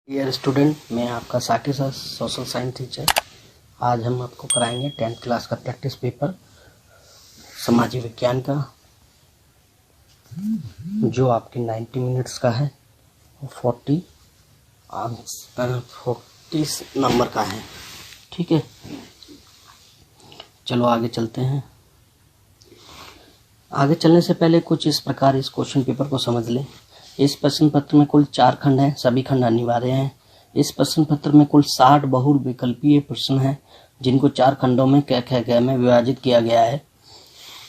Dear student, मैं आपका Saqib sir, social science teacher. आज हम आपको कराएंगे 10th क्लास का प्रैक्टिस पेपर सामाजिक विज्ञान का, जो आपके 90 मिनट्स का है और 40 नंबर का है। ठीक है, चलो आगे चलते हैं। आगे चलने से पहले कुछ इस प्रकार इस क्वेश्चन पेपर को समझ लें। इस प्रश्न पत्र में कुल 4 खंड हैं, सभी खंड अनिवार्य हैं। इस प्रश्न पत्र में कुल 60 बहुविकल्पीय प्रश्न हैं, जिनको 4 खंडों में क में विभाजित किया गया है।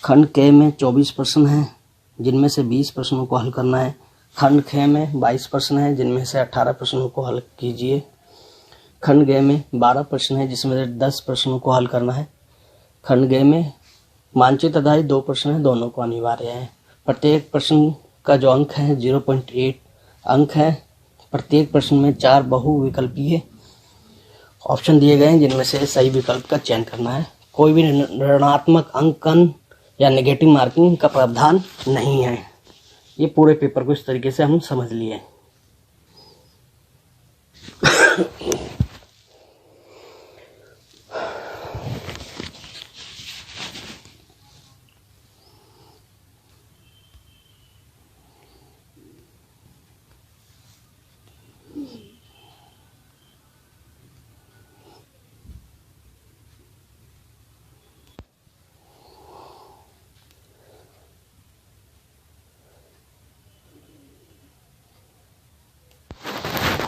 खंड क में 24 प्रश्न हैं, जिनमें से 20 प्रश्नों को हल करना है। खंड ख में 22 प्रश्न हैं, जिनमें से 18 प्रश्नों को हल कीजिए। खंड ग में 12 प्रश्न हैं, जिसमें से 10 प्रश्नों को हल करना है। खंड ग में मानचित्र आधारित 2 प्रश्न हैं, दोनों को अनिवार्य है। प्रत्येक प्रश्न का जो अंक है 0.8 अंक है। प्रत्येक प्रश्न में 4 बहुविकल्पीय ऑप्शन दिए गए हैं, जिनमें से सही विकल्प का चयन करना है। कोई भी ऋणात्मक अंकन या नेगेटिव मार्किंग का प्रावधान नहीं है। ये पूरे पेपर को इस तरीके से हम समझ लिए।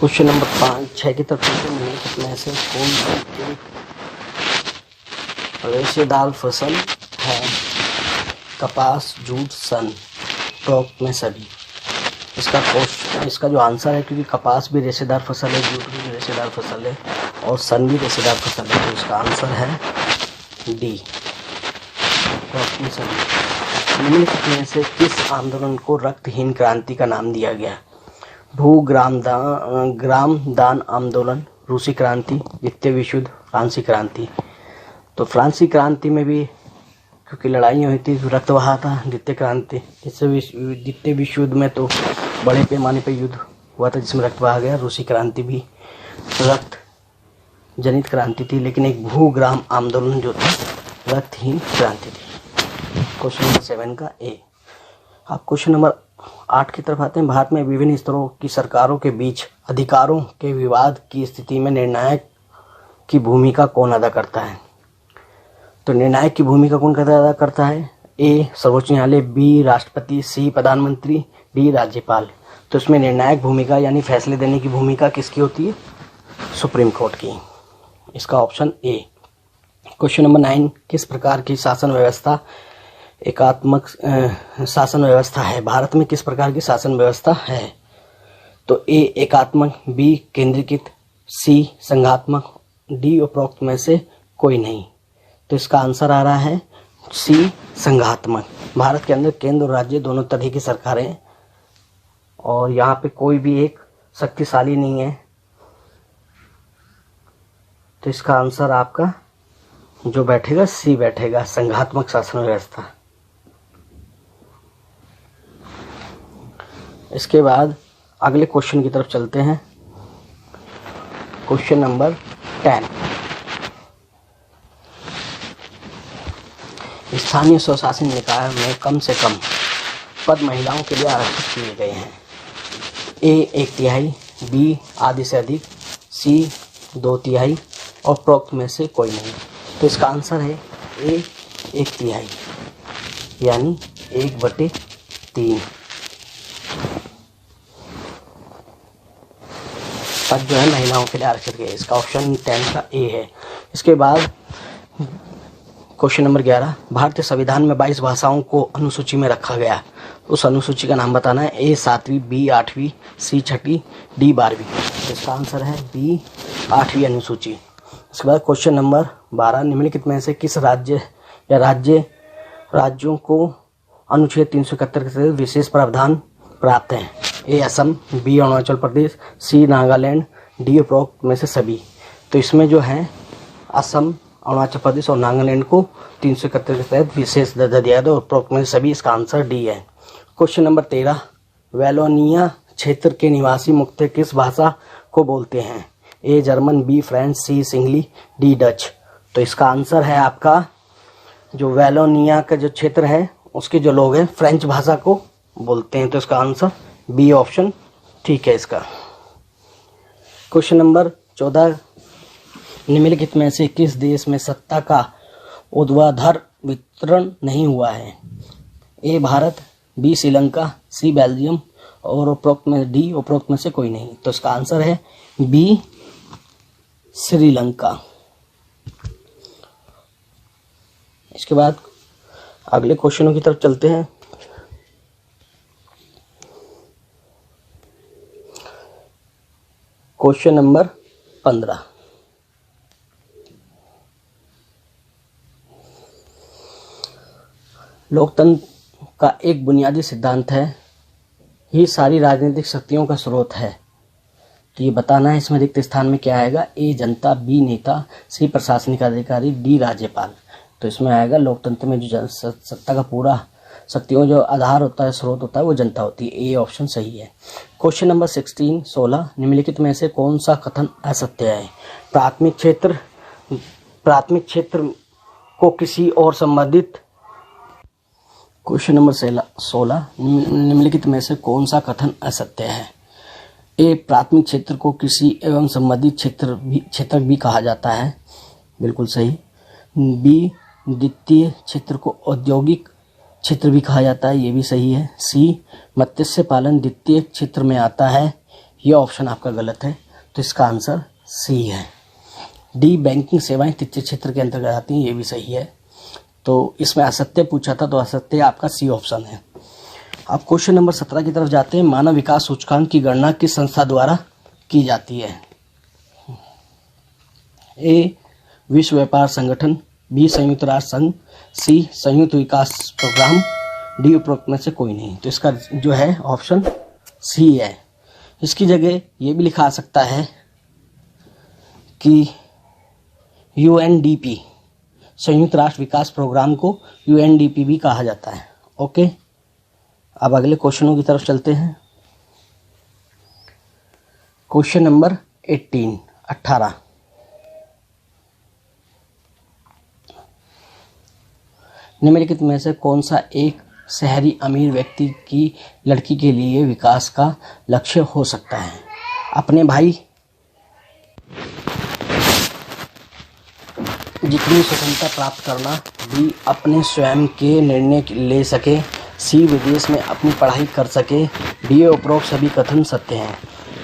क्वेश्चन नंबर 5-6 की तरफ चलते हैं। कितने से कौन सी रेशेदार फसल है? कपास, जूट, सन, टोक में सभी। इसका जो आंसर है, क्योंकि कपास भी रेशेदार फसल है, जूट भी रेशेदार फसल है और सन भी रेशेदार फसल है, तो इसका आंसर है डी, टोक में सभी। निम्नलिखित में से किस आंदोलन को रक्तहीन क्रांति का नाम दिया गया? ग्राम दान आंदोलन, रूसी क्रांति, द्वितीय विश्व युद्ध, फ्रांसी क्रांति। तो फ्रांसी क्रांति में भी क्योंकि लड़ाइयाँ हुई थी, रक्त बहा था। द्वितीय विश्व युद्ध में तो बड़े पैमाने पर युद्ध हुआ था, जिसमें रक्त बहा गया। रूसी क्रांति भी रक्त जनित क्रांति थी, लेकिन एक भूग्राम आंदोलन जो था रक्तहीन क्रांति थी। क्वेश्चन नंबर 7 का ए। आप क्वेश्चन नंबर 8 की तरफ आते हैं। भारत में विभिन्न स्तरों की सरकारों के बीच अधिकारों के विवाद की स्थिति में निर्णायक की भूमिका कौन अदा करता है? तो निर्णायक की भूमिका कौन अदा करता है? ए सर्वोच्च न्यायालय, बी राष्ट्रपति, सी प्रधानमंत्री, डी राज्यपाल। तो इसमें निर्णायक भूमिका यानी फैसले देने की भूमिका किसकी होती है? सुप्रीम कोर्ट की। इसका ऑप्शन ए। Question number 9। किस प्रकार की शासन व्यवस्था एकात्मक शासन व्यवस्था है? भारत में किस प्रकार की शासन व्यवस्था है? तो ए एकात्मक, बी केंद्रीकृत, सी संघात्मक, डी उपरोक्त में से कोई नहीं। तो इसका आंसर आ रहा है सी संघात्मक। भारत के अंदर केंद्र और राज्य दोनों तरह की सरकारें हैं और यहाँ पे कोई भी एक शक्तिशाली नहीं है। तो इसका आंसर आपका जो बैठेगा सी बैठेगा, संघात्मक शासन व्यवस्था। इसके बाद अगले क्वेश्चन की तरफ चलते हैं। Question number 10। स्थानीय स्वशासी निकाय में कम से कम पद महिलाओं के लिए आरक्षित किए गए हैं। ए 1/3, बी आधे से अधिक, सी 2/3 और उपरोक्त में से कोई नहीं। तो इसका आंसर है ए 1/3 यानी 1/3 पद जो है महिलाओं के लिए आरक्षित किए। इसका ऑप्शन 10 का ए है। इसके बाद क्वेश्चन नंबर 11। भारतीय संविधान में 22 भाषाओं को अनुसूची में रखा गया। उस अनुसूची का नाम बताना है। ए 7वीं, बी 8वीं, सी 6वीं, डी 12वीं। तो इसका आंसर है बी 8वीं अनुसूची। इसके बाद क्वेश्चन नंबर 12। निम्नलिखित में से किस राज्य या राज्यों को अनुच्छेद 371 के तहत विशेष प्रावधान प्राप्त हैं? ए असम, बी अरुणाचल प्रदेश, सी नागालैंड, डी उपरोक्त में से सभी। तो इसमें जो है असम, अरुणाचल प्रदेश और नागालैंड को 371 के तहत विशेष दर्जा दिया गया, उपरोक्त में से सभी। इसका आंसर डी है। Question number 13। वैलोनिया क्षेत्र के निवासी मुख्यतः किस भाषा को बोलते हैं? A German, B French, C सिंगली, डी डच। तो इसका आंसर है आपका जो वैलोनिया का जो क्षेत्र है उसके जो लोग हैं फ्रेंच भाषा को बोलते हैं। तो इसका आंसर बी ऑप्शन ठीक है इसका। क्वेश्चन नंबर 14, निम्नलिखित में से किस देश में सत्ता का ऊर्ध्वाधर वितरण नहीं हुआ है? ए भारत, बी श्रीलंका, सी बेल्जियम और उपरोक्त में से कोई नहीं। तो इसका आंसर है बी श्रीलंका। इसके बाद अगले क्वेश्चनों की तरफ चलते हैं। क्वेश्चन नंबर 15, लोकतंत्र का एक बुनियादी सिद्धांत है ही सारी राजनीतिक शक्तियों का स्रोत है। तो ये बताना है इसमें रिक्त स्थान में क्या आएगा? ए जनता, बी नेता, सी प्रशासनिक अधिकारी, डी राज्यपाल। तो इसमें आएगा लोकतंत्र में जो सत्ता का पूरा शक्तियों जो आधार होता है, स्रोत होता है, वो जनता होती है। ए ऑप्शन सही है। क्वेश्चन नंबर 16, निम्नलिखित में से कौन सा कथन असत्य है? प्राथमिक क्षेत्र को किसी और संबंधित। क्वेश्चन नंबर 16, निम्नलिखित में से कौन सा कथन असत्य है? ए प्राथमिक क्षेत्र को कृषि एवं संबंधित क्षेत्र भी कहा जाता है, बिल्कुल सही। बी द्वितीय क्षेत्र को औद्योगिक क्षेत्र भी कहा जाता है, ये भी सही है। सी मत्स्य पालन द्वितीय क्षेत्र में आता है, यह ऑप्शन आपका गलत है। तो इसका आंसर सी है। डी बैंकिंग सेवाएं तृतीय क्षेत्र के अंतर्गत आती हैं, ये भी सही है। तो इसमें असत्य पूछा था, तो असत्य आपका सी ऑप्शन है। अब क्वेश्चन नंबर 17 की तरफ जाते हैं। मानव विकास सूचकांक की गणना किस संस्था द्वारा की जाती है? ए विश्व व्यापार संगठन, बी संयुक्त राष्ट्र संघ, सी संयुक्त विकास प्रोग्राम, डी उपरोक्त में से कोई नहीं। तो इसका जो है ऑप्शन सी है। इसकी जगह ये भी लिखा सकता है कि यूएनडीपी, संयुक्त राष्ट्र विकास प्रोग्राम को यूएनडीपी भी कहा जाता है। ओके, अब अगले क्वेश्चनों की तरफ चलते हैं। क्वेश्चन नंबर 18, निम्नलिखित में से कौन सा एक शहरी अमीर व्यक्ति की लड़की के लिए विकास का लक्ष्य हो सकता है? अपने भाई जितनी स्वतंत्रता प्राप्त करना, बी अपने स्वयं के निर्णय ले सके, सी विदेश में अपनी पढ़ाई कर सके, डी उपरोक्त सभी कथन सत्य हैं।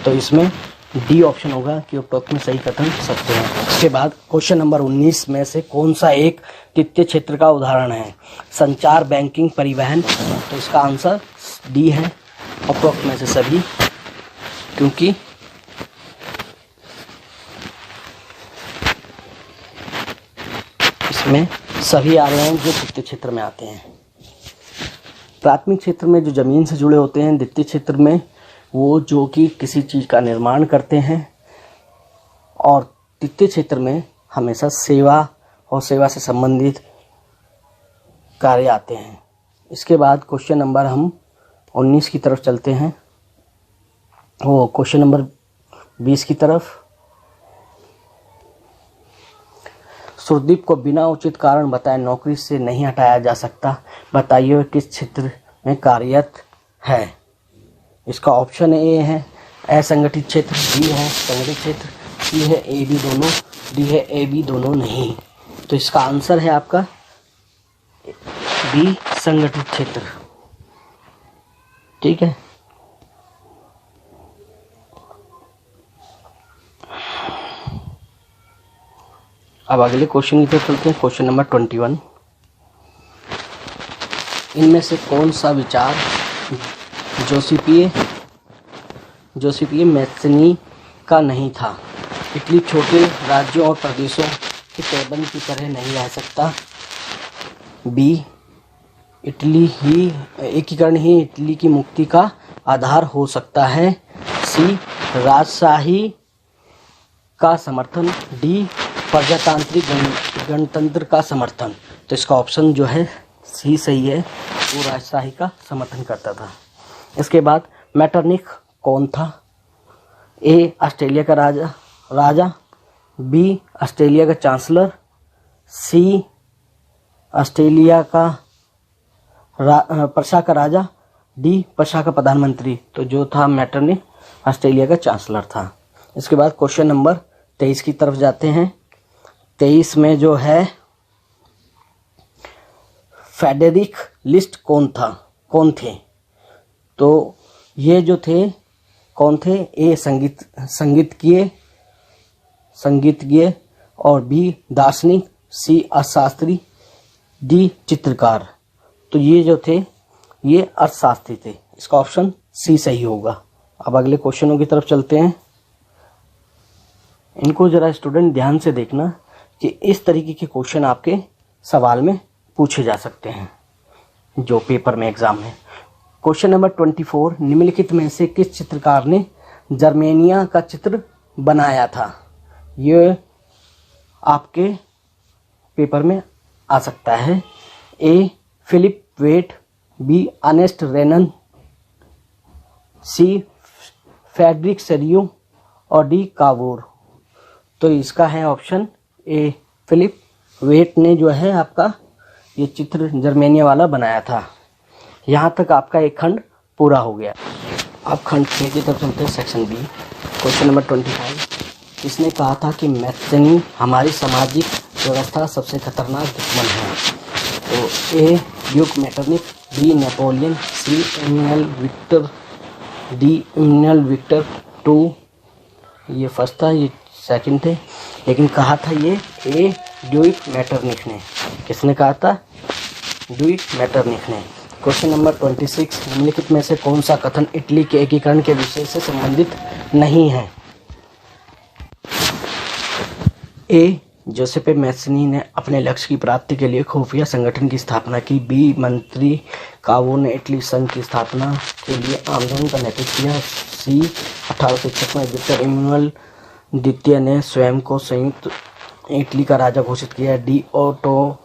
तो इसमें डी ऑप्शन होगा कि उपरोक्त में सही कथन सत्य हैं। इसके बाद क्वेश्चन नंबर 19 में से कौन सा एक तृतीय क्षेत्र का उदाहरण है? संचार, बैंकिंग, परिवहन। तो इसका आंसर डी है, उपरोक्त में से सभी, क्योंकि इसमें सभी आ रहे हैं जो तृतीय क्षेत्र में आते हैं। प्राथमिक क्षेत्र में जो जमीन से जुड़े होते हैं, द्वितीय क्षेत्र में वो जो कि किसी चीज़ का निर्माण करते हैं, और तृतीय क्षेत्र में हमेशा सेवा और सेवा से संबंधित कार्य आते हैं। इसके बाद क्वेश्चन नंबर हम 19 की तरफ चलते हैं, वो क्वेश्चन नंबर 20 की तरफ। सुरदीप को बिना उचित कारण बताए नौकरी से नहीं हटाया जा सकता, बताइए वह किस क्षेत्र में कार्यरत है? इसका ऑप्शन ए है असंगठित क्षेत्र, बी है संगठित क्षेत्र, सी है ए बी दोनों, डी है ए बी दोनों नहीं। तो इसका आंसर है आपका बी संगठित क्षेत्र। ठीक है, अब अगले क्वेश्चन की तरफ चलते हैं। क्वेश्चन नंबर 21, इनमें से कौन सा विचार जोसेफिए मैथनी का नहीं था? इटली छोटे राज्यों और प्रदेशों के पैबंद की तरह नहीं रह सकता, बी एकीकरण ही इटली की मुक्ति का आधार हो सकता है, सी राजशाही का समर्थन, डी प्रजातांत्रिक गणतंत्र का समर्थन। तो इसका ऑप्शन जो है सी सही है, वो राजशाही का समर्थन करता था। इसके बाद मेटरनिख कौन था? ए ऑस्ट्रेलिया का राजा, बी ऑस्ट्रेलिया का चांसलर, सी ऑस्ट्रेलिया का पर्सा का राजा, डी पर्सा का प्रधानमंत्री। तो जो था मेटरनिख ऑस्ट्रेलिया का चांसलर था। इसके बाद क्वेश्चन नंबर 23 की तरफ जाते हैं। 23 में जो है फ्रेडरिक लिस्ट कौन थे? तो ये जो थे कौन थे? ए संगीतज्ञ और बी दार्शनिक, सी अर्थशास्त्री, डी चित्रकार। तो ये जो थे ये अर्थशास्त्री थे। इसका ऑप्शन सी सही होगा। अब अगले क्वेश्चनों की तरफ चलते हैं। इनको जरा स्टूडेंट ध्यान से देखना कि इस तरीके के क्वेश्चन आपके सवाल में पूछे जा सकते हैं जो पेपर में एग्जाम में। क्वेश्चन नंबर 24, निम्नलिखित में से किस चित्रकार ने जर्मेनिया का चित्र बनाया था? ये आपके पेपर में आ सकता है। ए फिलिप वेट, बी अर्नेस्ट रेनन, सी फ्रेडरिक सेरियो और डी कावूर। तो इसका है ऑप्शन ए फिलिप वेट ने जो है आपका ये चित्र जर्मेनिया वाला बनाया था। यहाँ तक आपका एक खंड पूरा हो गया। अब खंड 6 की तरफ चलते हैं, सेक्शन बी। क्वेश्चन नंबर 25, किसने कहा था कि मैथनी हमारी सामाजिक व्यवस्था का सबसे खतरनाक दुश्मन है? तो A duke Metternich, B Napoleon, C Emmanuel Victor, D Emmanuel Victor two. ये फर्स्ट था, ये सेकंड थे, लेकिन कहा था ये ए ड्यूक मेटरनिख ने। किसने कहा था? ड्यूक मेटरनिख ने। क्वेश्चन नंबर 26, निम्नलिखित में से कौन सा कथन इटली के एकीकरण के विषय से संबंधित नहीं है? ए जोसेपे मैस्नी ने अपने लक्ष्य की प्राप्ति के लिए खुफिया संगठन की स्थापना की, बी मंत्री कावूर ने इटली संघ की स्थापना के लिए आंदोलन का नेतृत्व किया, सी 1861 में विक्टर इमैनुअल द्वितीय ने स्वयं को संयुक्त इटली का राजा घोषित किया, D auto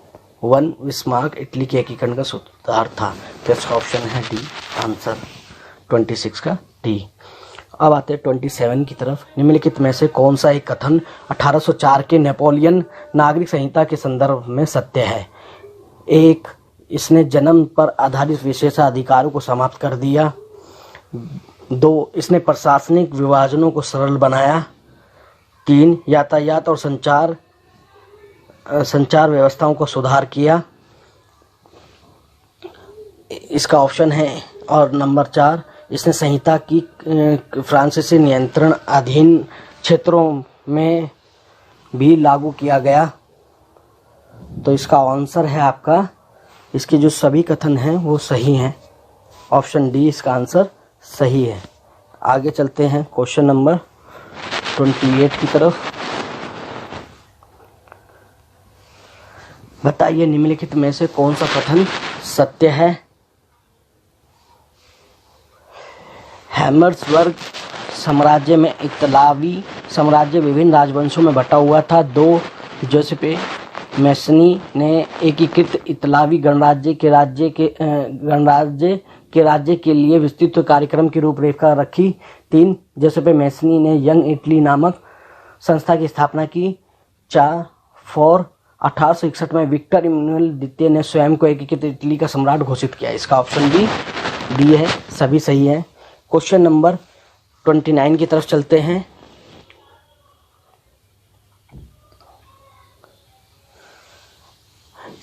von Bismarck Italy के एकीकरण का सूत्रधार था। तो इसका ऑप्शन है डी, आंसर 26 का डी। अब आते हैं 27 की तरफ। निम्नलिखित में से कौन सा एक कथन 1804 के नेपोलियन नागरिक संहिता के संदर्भ में सत्य है? एक, इसने जन्म पर आधारित विशेषाधिकारों को समाप्त कर दिया। 2, इसने प्रशासनिक विभाजनों को सरल बनाया। 3, यातायात और संचार व्यवस्थाओं को सुधार किया। इसका ऑप्शन है। और नंबर 4, इसने संहिता की फ्रांसीसी नियंत्रण अधीन क्षेत्रों में भी लागू किया गया। तो इसका आंसर है आपका, इसके जो सभी कथन हैं वो सही हैं। ऑप्शन डी इसका आंसर सही है। आगे चलते हैं क्वेश्चन नंबर 28 की तरफ। बताइए निम्नलिखित में से कौन सा कथन सत्य है? हैमर्सबर्ग साम्राज्य में इतालवी साम्राज्य विभिन्न राजवंशों में बटा हुआ था। 2, जोसेपे मैस्नी ने एकीकृत इतालवी गणराज्य के लिए विस्तृत कार्यक्रम की रूपरेखा रखी। 3, जोसेपे मैस्नी ने यंग इटली नामक संस्था की स्थापना की। 4, 1861 में विक्टर इमैनुअल द्वितीय ने स्वयं को एकीकृत इटली का सम्राट घोषित किया। इसका ऑप्शन भी डी है, सभी सही है। क्वेश्चन नंबर 29 की तरफ चलते हैं।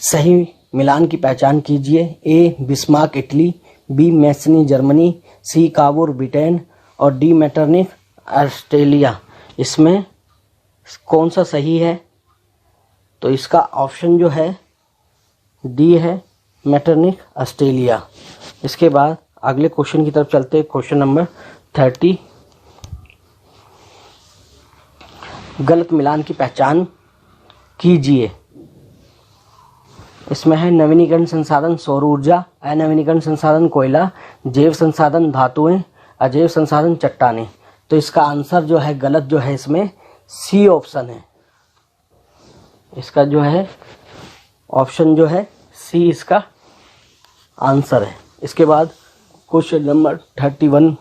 सही मिलान की पहचान कीजिए। ए बिस्मार्क इटली, बी मैस्नी जर्मनी, सी कावूर ब्रिटेन और डी मेटरनिख ऑस्ट्रेलिया। इसमें कौन सा सही है? तो इसका ऑप्शन जो है डी है, मेटरनिख ऑस्ट्रेलिया। इसके बाद अगले क्वेश्चन की तरफ चलते हैं। क्वेश्चन नंबर 30, गलत मिलान की पहचान कीजिए। इसमें है नवीनीकरण संसाधन सौर ऊर्जा, अनवीनीकरण संसाधन कोयला, जैव संसाधन धातुएं, अजैव संसाधन चट्टानें। तो इसका आंसर जो है गलत जो है इसमें सी ऑप्शन है। इसका जो है ऑप्शन जो है सी इसका आंसर है। इसके बाद क्वेश्चन नंबर 31,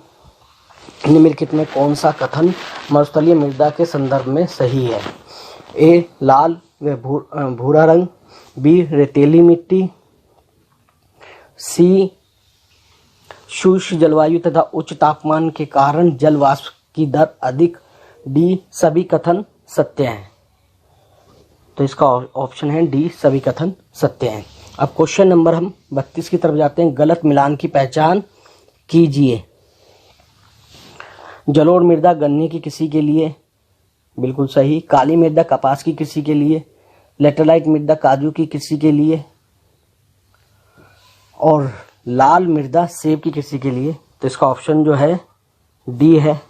निम्नलिखित में कौन सा कथन मरुस्थलीय मृदा के संदर्भ में सही है? ए. लाल व भूरा रंग, बी. रेतीली मिट्टी, सी. शुष्क जलवायु तथा उच्च तापमान के कारण जल वाष्प की दर अधिक, डी. सभी कथन सत्य हैं। तो इसका ऑप्शन है डी, सभी कथन सत्य हैं। अब क्वेश्चन नंबर हम 32 की तरफ जाते हैं। गलत मिलान की पहचान कीजिए। जलोढ़ मृदा गन्ने की कृषि के लिए, बिल्कुल सही। काली मृदा कपास की कृषि के लिए, लेटेराइट मृदा काजू की कृषि के लिए, और लाल मृदा सेब की कृषि के लिए। तो इसका ऑप्शन जो है डी है,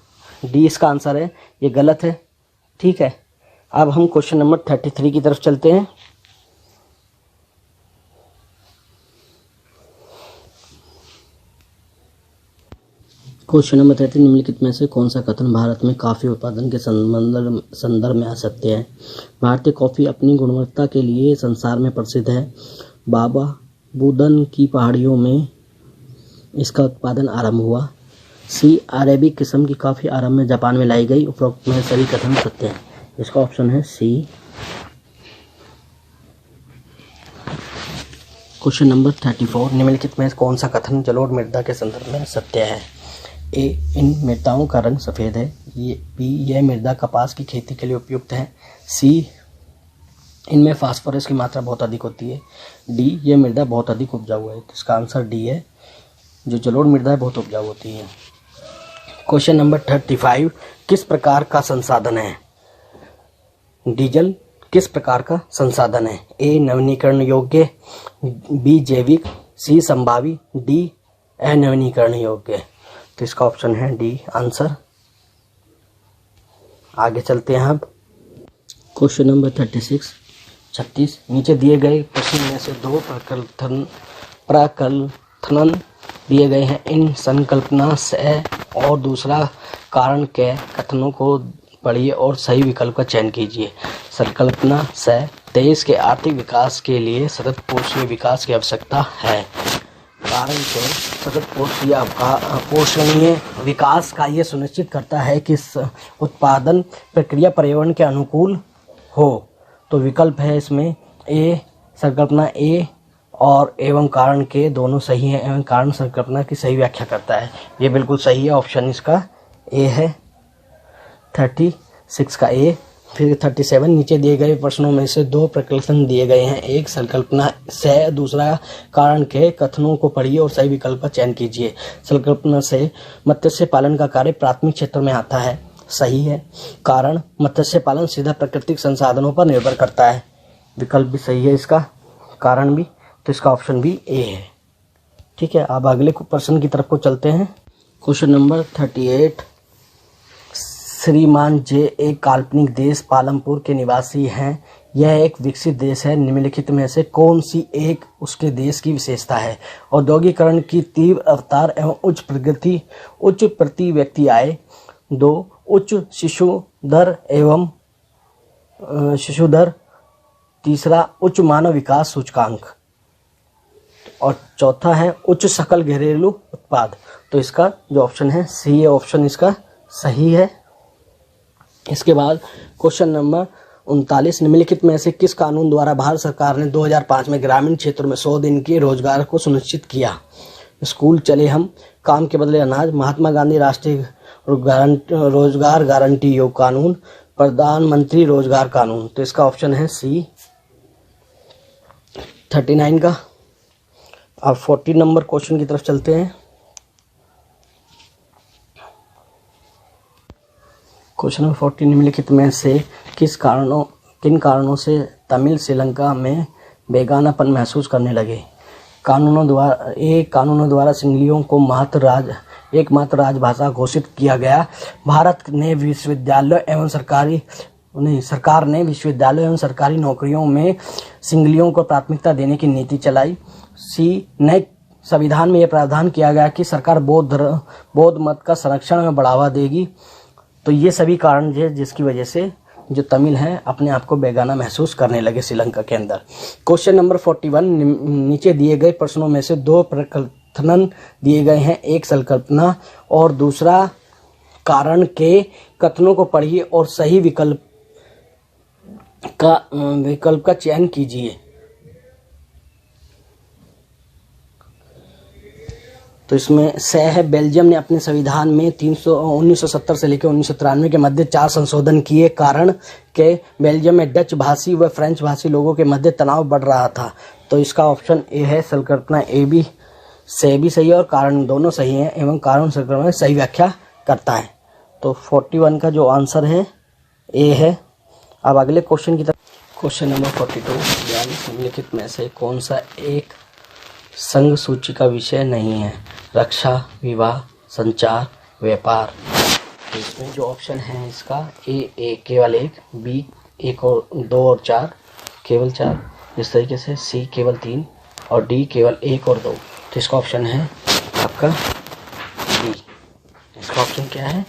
डी इसका आंसर है। ये गलत है, ठीक है। अब हम क्वेश्चन नंबर 33 की तरफ चलते हैं। क्वेश्चन नंबर 33, निम्नलिखित में से कौन सा कथन भारत में कॉफी उत्पादन के संदर्भ में असत्य है? भारतीय कॉफी अपनी गुणवत्ता के लिए संसार में प्रसिद्ध है। बाबा बुदन की पहाड़ियों में इसका उत्पादन आरंभ हुआ। सी. अरेबिक किस्म की कॉफी आरंभ में जापान में लाई गई। उपरोक्त में सभी कथन सत्य हैं। इसका ऑप्शन है सी। क्वेश्चन नंबर 34, निम्नलिखित में कौन सा कथन जलोढ़ मृदा के संदर्भ में सत्य है? ए. इन मृदाओं का रंग सफ़ेद है। बी. यह मृदा कपास की खेती के लिए उपयुक्त है। सी. इनमें फास्फोरस की मात्रा बहुत अधिक होती है। डी. यह मृदा बहुत अधिक उपजाऊ है। तो इसका आंसर डी है, जो जलोढ़ मृदा है बहुत उपजाऊ होती है। क्वेश्चन नंबर 35, किस प्रकार का संसाधन है? डीजल किस प्रकार का संसाधन है? ए. नवीनीकरण योग्य, बी. जैविक, सी. संभावी, डी. अनवीनीकरण योग्य। तो इसका ऑप्शन है डी आंसर। आगे चलते हैं अब। क्वेश्चन नंबर 36, नीचे दिए गए प्रश्न में से दो प्रकथन दिए गए हैं। इन संकल्पना से और दूसरा कारण के कथनों को पढ़िए और सही विकल्प का चयन कीजिए। संकल्पना से देश के आर्थिक विकास के लिए सतत पोषणीय विकास की आवश्यकता है। कारण से सतत पोषणीय विकास का ये सुनिश्चित करता है कि उत्पादन प्रक्रिया पर्यावरण के अनुकूल हो। तो विकल्प है इसमें ए, संकल्पना ए और एवं कारण के दोनों सही है। एवं कारण संकल्पना की सही व्याख्या करता है, ये बिल्कुल सही है। ऑप्शन इसका ए है, 36 का ए। फिर 37, नीचे दिए गए प्रश्नों में से दो प्रकथन दिए गए हैं। एक संकल्पना से दूसरा कारण के कथनों को पढ़िए और सही विकल्प का चयन कीजिए। संकल्पना से मत्स्य पालन का कार्य प्राथमिक क्षेत्र में आता है, सही है। कारण मत्स्य पालन सीधा प्राकृतिक संसाधनों पर निर्भर करता है, विकल्प भी सही है इसका, कारण भी। तो इसका ऑप्शन भी ए है, ठीक है। अब अगले प्रश्न की तरफ को चलते हैं। क्वेश्चन नंबर 38, श्रीमान जे एक काल्पनिक देश पालमपुर के निवासी हैं। यह एक विकसित देश है। निम्नलिखित में से कौन सी एक उसके देश की विशेषता है? औद्योगिकरण की तीव्र रफ्तार एवं उच्च प्रति व्यक्ति आय। 2. उच्च शिशु दर एवं शिशु दर। 3. उच्च मानव विकास सूचकांक। और 4 है उच्च सकल घरेलू उत्पाद। तो इसका जो ऑप्शन है सी ऑप्शन इसका सही है। इसके बाद क्वेश्चन नंबर 39, निम्नलिखित में से किस कानून द्वारा भारत सरकार ने 2005 में ग्रामीण क्षेत्रों में 100 दिन के रोजगार को सुनिश्चित किया? स्कूल चले हम, काम के बदले अनाज, महात्मा गांधी राष्ट्रीय रोजगार गारंटी योग कानून, प्रधानमंत्री रोजगार कानून। तो इसका ऑप्शन है सी 39 का। अब 40 नंबर क्वेश्चन की तरफ चलते हैं। क्वेश्चन नंबर 40, निम्नलिखित में से किन कारणों से तमिल श्रीलंका में बेगानापन महसूस करने लगे? कानूनों द्वारा सिंहलियों को एकमात्र राजभाषा घोषित किया गया। सरकार ने विश्वविद्यालय एवं सरकारी नौकरियों में सिंहलियों को प्राथमिकता देने की नीति चलाई। सी, नए संविधान में यह प्रावधान किया गया कि सरकार बौद्ध मत का संरक्षण में बढ़ावा देगी। तो ये सभी कारण है जिसकी वजह से जो तमिल हैं अपने आप को बेगाना महसूस करने लगे श्रीलंका के अंदर। क्वेश्चन नंबर 41, नीचे दिए गए प्रश्नों में से दो प्रकथन दिए गए हैं। एक संकल्पना और दूसरा कारण के कथनों को पढ़िए और सही विकल्प का चयन कीजिए। तो इसमें से है, बेल्जियम ने अपने संविधान में 1970 से लेकर 1993 के मध्य 4 संशोधन किए। कारण के बेल्जियम में डच भाषी व फ्रेंच भाषी लोगों के मध्य तनाव बढ़ रहा था। तो इसका ऑप्शन ए है, संकल्पना ए भी से भी सही है और कारण दोनों सही हैं एवं कारण संकल्पना सही व्याख्या करता है। तो 41 का जो आंसर है ए है। अब अगले क्वेश्चन की तरफ, क्वेश्चन नंबर 42, निम्नलिखित में से कौन सा एक संघ सूची का विषय नहीं है? रक्षा, विवाह, संचार, व्यापार। तो इसमें जो ऑप्शन है इसका ए केवल 1, बी 1 और 2 और 4 केवल 4, इस तरीके से सी केवल 3 और डी केवल 1 और 2। तो इसका ऑप्शन है आपका बी। इसका ऑप्शन क्या है?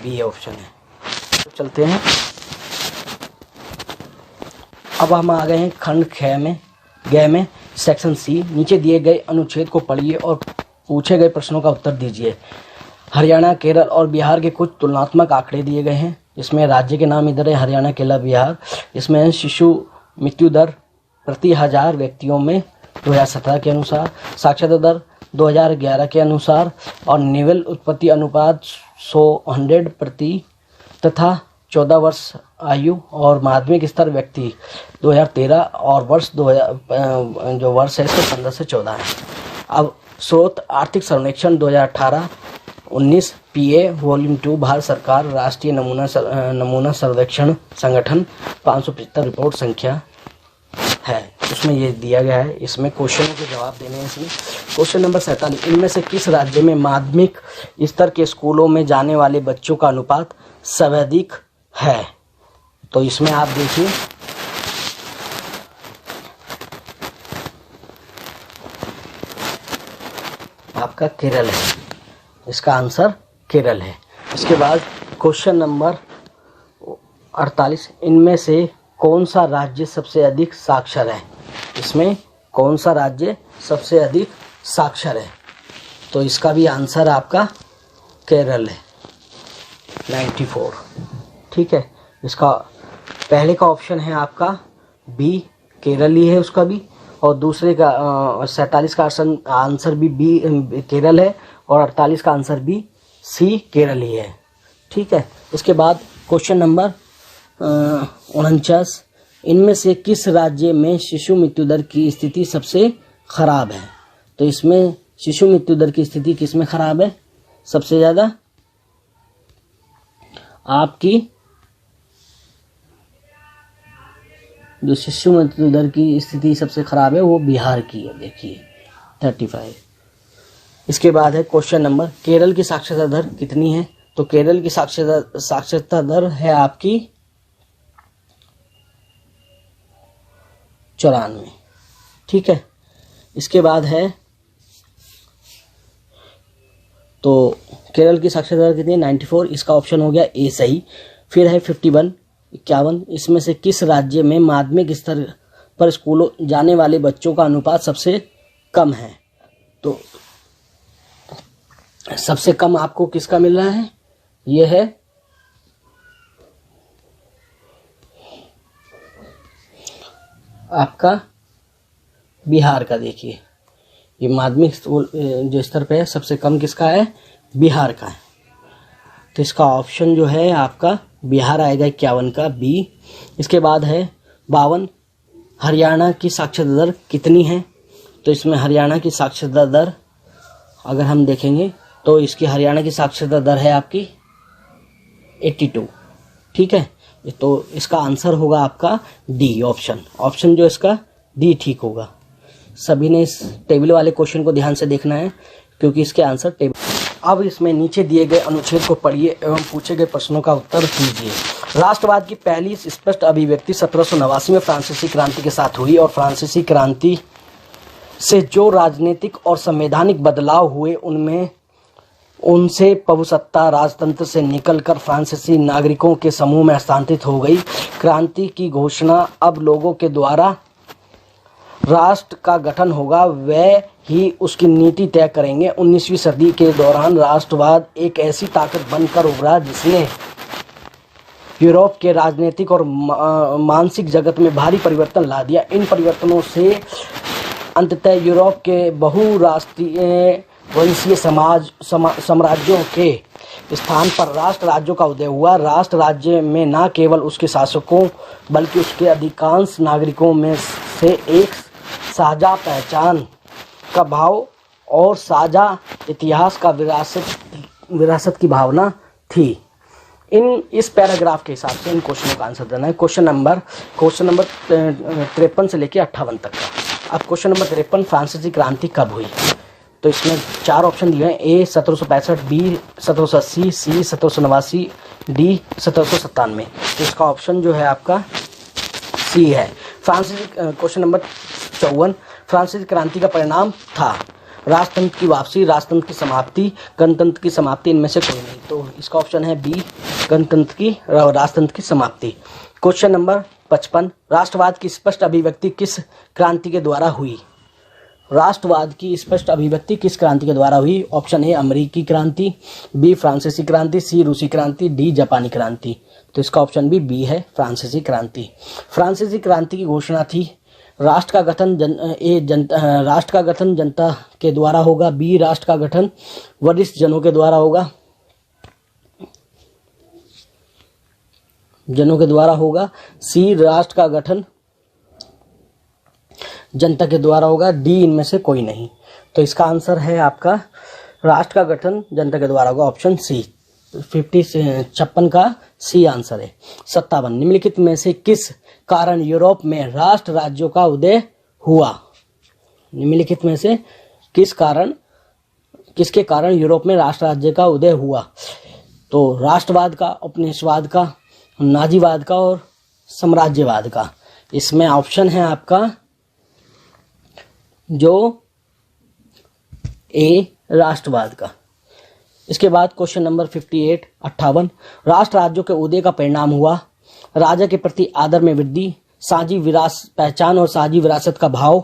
बी ऑप्शन है। तो चलते हैं, अब हम आ गए हैं खंड ग में सेक्शन सी। नीचे दिए गए अनुच्छेद को पढ़िए और पूछे गए प्रश्नों का उत्तर दीजिए। हरियाणा, केरल और बिहार के कुछ तुलनात्मक आंकड़े दिए गए हैं। इसमें राज्य के नाम इधर है, हरियाणा, केरल, बिहार। इसमें शिशु मृत्यु दर प्रति 1000 व्यक्तियों में 2017 के अनुसार, साक्षरता दर 2011 के अनुसार और निवल उत्पत्ति अनुपात 100 प्रति तथा 14 वर्ष आयु और माध्यमिक स्तर व्यक्ति 2013 और वर्ष 2000 जो वर्ष है इसको 15 से 14 है। अब स्रोत आर्थिक सर्वेक्षण 2018-19 PA वॉल्यूम 2 भारत सरकार राष्ट्रीय नमूना सर्वेक्षण संगठन 575 रिपोर्ट संख्या है, उसमें ये दिया गया है। इसमें क्वेश्चनों के जवाब देने हैं। इसमें क्वेश्चन नंबर 47, इनमें से किस राज्य में माध्यमिक स्तर के स्कूलों में जाने वाले बच्चों का अनुपात सर्वाधिक है? तो इसमें आप देखिए, आपका केरल है, इसका आंसर केरल है। इसके बाद क्वेश्चन नंबर 48, इनमें से कौन सा राज्य सबसे अधिक साक्षर है? इसमें कौन सा राज्य सबसे अधिक साक्षर है? तो इसका भी आंसर आपका केरल है, 94। ठीक है, इसका पहले का ऑप्शन है आपका बी, केरल ही है उसका भी, और दूसरे का 47 का आंसर भी बी केरल है और 48 का आंसर भी सी केरल ही है। ठीक है, इसके बाद क्वेश्चन नंबर 49, इनमें से किस राज्य में शिशु मृत्यु दर की स्थिति सबसे खराब है? तो इसमें शिशु मृत्यु दर की स्थिति किस में खराब है सबसे ज़्यादा? आपकी जो शिशु मृत्यु दर की स्थिति सबसे खराब है वो बिहार की है, देखिए 35। इसके बाद है क्वेश्चन नंबर, केरल की साक्षरता दर कितनी है? तो केरल की साक्षरता दर है आपकी 94। ठीक है, इसके बाद है, तो केरल की साक्षरता दर कितनी है? 94। इसका ऑप्शन हो गया ए सही। फिर है 51, इसमें से किस राज्य में माध्यमिक स्तर पर स्कूलों जाने वाले बच्चों का अनुपात सबसे कम है? तो सबसे कम आपको किसका मिल रहा है? यह है आपका बिहार का। देखिए ये माध्यमिक स्कूल जो स्तर पे है सबसे कम किसका है? बिहार का है। तो इसका ऑप्शन जो है आपका बिहार आएगा, 51 का बी। इसके बाद है 52, हरियाणा की साक्षरता दर कितनी है? तो इसमें हरियाणा की साक्षरता दर अगर हम देखेंगे तो इसकी हरियाणा की साक्षरता दर है आपकी 82। ठीक है, तो इसका आंसर होगा आपका डी ऑप्शन जो इसका डी ठीक होगा। सभी ने इस टेबल वाले क्वेश्चन को ध्यान से देखना है क्योंकि इसके आंसर टेबल। अब इसमें नीचे दिए गए अनुच्छेद को पढ़िए एवं पूछे गए प्रश्नों का उत्तर कीजिए। राष्ट्रवाद की पहली स्पष्ट अभिव्यक्ति 1789 में फ्रांसीसी क्रांति के साथ हुई और फ्रांसीसी क्रांति से जो राजनीतिक और संवैधानिक बदलाव हुए उनसे प्रभुसत्ता राजतंत्र से निकलकर फ्रांसीसी नागरिकों के समूह में हस्तांतरित हो गई। क्रांति की घोषणा अब लोगों के द्वारा राष्ट्र का गठन होगा वह ही उसकी नीति तय करेंगे। 19वीं सदी के दौरान राष्ट्रवाद एक ऐसी ताकत बनकर उभरा जिसने यूरोप के राजनीतिक और मानसिक जगत में भारी परिवर्तन ला दिया। इन परिवर्तनों से अंततः यूरोप के बहुराष्ट्रीय वंशीय साम्राज्यों के स्थान पर राष्ट्र राज्यों का उदय हुआ। राष्ट्र राज्य में न केवल उसके शासकों बल्कि उसके अधिकांश नागरिकों में से एक साझा पहचान का भाव और साझा इतिहास का विरासत की भावना थी। इस पैराग्राफ के हिसाब से इन क्वेश्चनों का आंसर देना है। क्वेश्चन नंबर 53 से लेकर 58 तक का। अब क्वेश्चन नंबर 53, फ्रांसीसी क्रांति कब हुई? तो इसमें 4 ऑप्शन दिए हैं। ए 1765, बी 1780, सी 1789, डी 1797। तो इसका ऑप्शन जो है आपका सी है। क्वेश्चन नंबर 54, फ्रांसीसी क्रांति का परिणाम था राजतंत्र की वापसी, राजतंत्र की समाप्ति, गणतंत्र की समाप्ति, इनमें से कोई नहीं। तो इसका ऑप्शन है बी, राजतंत्र की समाप्ति। क्वेश्चन नंबर 55, राष्ट्रवाद की स्पष्ट अभिव्यक्ति किस क्रांति के द्वारा हुई? राष्ट्रवाद की स्पष्ट अभिव्यक्ति किस क्रांति के द्वारा हुई? ऑप्शन ए अमेरिकी क्रांति, बी फ्रांसीसी क्रांति, सी रूसी क्रांति, डी जापानी क्रांति। तो इसका ऑप्शन भी बी है, फ्रांसीसी क्रांति। फ्रांसीसी क्रांति की घोषणा थी राष्ट्र का गठन जनता के द्वारा होगा, बी राष्ट्र का गठन वरिष्ठ जनों के द्वारा होगा, सी राष्ट्र का गठन जनता के द्वारा होगा, डी इनमें से कोई नहीं। तो इसका आंसर है आपका राष्ट्र का गठन जनता के द्वारा होगा, ऑप्शन सी। 56 का सी आंसर है। 57, निम्नलिखित में से किस कारण यूरोप में राष्ट्र राज्यों का उदय हुआ? निम्नलिखित में से किसके कारण यूरोप में राष्ट्र राज्य का उदय हुआ? तो राष्ट्रवाद का, उपनिवेशवाद का, नाजीवाद का और साम्राज्यवाद का। इसमें ऑप्शन है आपका जो ए राष्ट्रवाद का। इसके बाद क्वेश्चन नंबर 58 राष्ट्र राज्यों के उदय का परिणाम हुआ राजा के प्रति आदर में वृद्धि, साझी पहचान और साझी विरासत का भाव,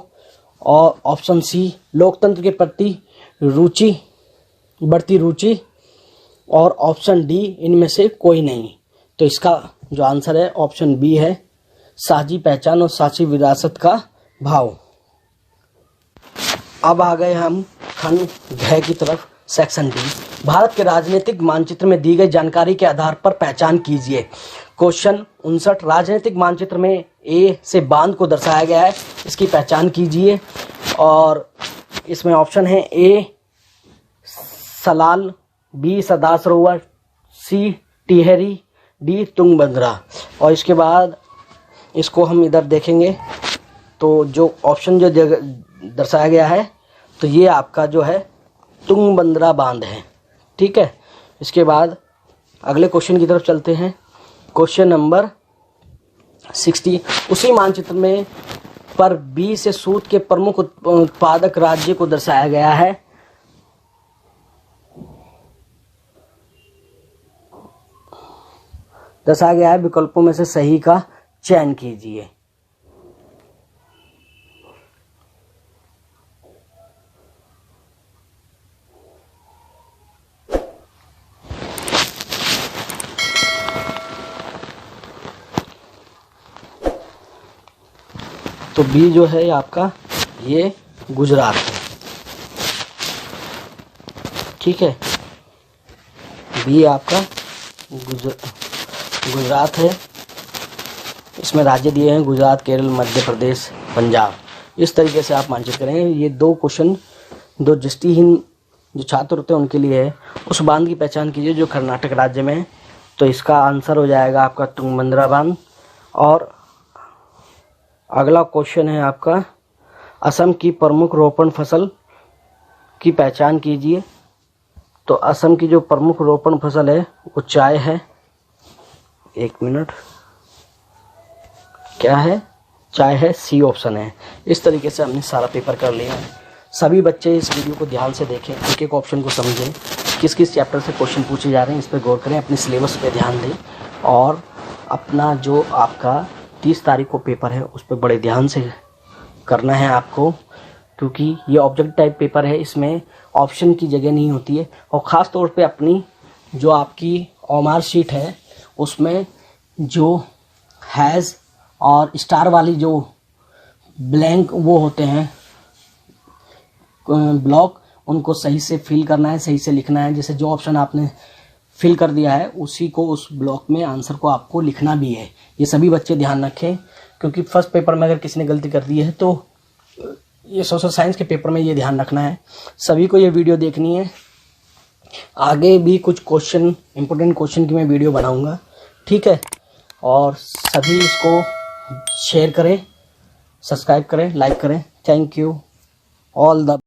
और ऑप्शन सी लोकतंत्र के प्रति बढ़ती रुचि, और ऑप्शन डी इनमें से कोई नहीं। तो इसका जो आंसर है ऑप्शन बी है, साझी पहचान और साझी विरासत का भाव। अब आ गए हम खंड घ की तरफ, सेक्शन डी। भारत के राजनीतिक मानचित्र में दी गई जानकारी के आधार पर पहचान कीजिए। क्वेश्चन 59, राजनीतिक मानचित्र में ए से बांध को दर्शाया गया है, इसकी पहचान कीजिए। और इसमें ऑप्शन है ए सलाल, बी सरदार सरोवर, सी टिहरी, डी तुंगभद्रा। और इसके बाद इसको हम इधर देखेंगे तो जो ऑप्शन जो दर्शाया गया है तो ये आपका जो है तुंगभद्रा बांध है, ठीक है। इसके बाद अगले क्वेश्चन की तरफ चलते हैं। क्वेश्चन नंबर 60, उसी मानचित्र में पर बी से सूत के प्रमुख उत्पादक राज्य को दर्शाया गया है। विकल्पों में से सही का चयन कीजिए। तो बी जो है आपका ये गुजरात है, ठीक है। बी आपका गुजरात है। इसमें राज्य दिए हैं गुजरात, केरल, मध्य प्रदेश, पंजाब। इस तरीके से आप मानचित्र करें। ये दो क्वेश्चन दो दृष्टिहीन जो छात्र होते हैं उनके लिए है। उस बांध की पहचान कीजिए जो कर्नाटक राज्य में है। तो इसका आंसर हो जाएगा आपका तुंगभद्रा बांध। और अगला क्वेश्चन है आपका असम की प्रमुख रोपण फसल की पहचान कीजिए। तो असम की जो प्रमुख रोपण फसल है वो चाय है। एक मिनट, क्या है? चाय है, सी ऑप्शन है। इस तरीके से हमने सारा पेपर कर लिया है। सभी बच्चे इस वीडियो को ध्यान से देखें, एक एक ऑप्शन को समझें, किस किस चैप्टर से क्वेश्चन पूछे जा रहे हैं इस पर गौर करें, अपने सिलेबस पे ध्यान दें और अपना जो आपका 30 तारीख को पेपर है उस पर बड़े ध्यान से करना है आपको, क्योंकि ये ऑब्जेक्ट टाइप पेपर है, इसमें ऑप्शन की जगह नहीं होती है। और ख़ास तौर पे अपनी जो आपकी ओमार शीट है उसमें जो हैज़ और स्टार वाली जो ब्लैंक वो होते हैं ब्लॉक, उनको सही से फिल करना है, सही से लिखना है। जैसे जो ऑप्शन आपने फिल कर दिया है उसी को उस ब्लॉक में आंसर को आपको लिखना भी है। ये सभी बच्चे ध्यान रखें, क्योंकि फर्स्ट पेपर में अगर किसी ने गलती कर दी है तो ये सोशल साइंस के पेपर में ये ध्यान रखना है। सभी को ये वीडियो देखनी है। आगे भी कुछ क्वेश्चन, इंपॉर्टेंट क्वेश्चन की मैं वीडियो बनाऊंगा, ठीक है। और सभी इसको शेयर करें, सब्सक्राइब करें, लाइक करें। Thank you all the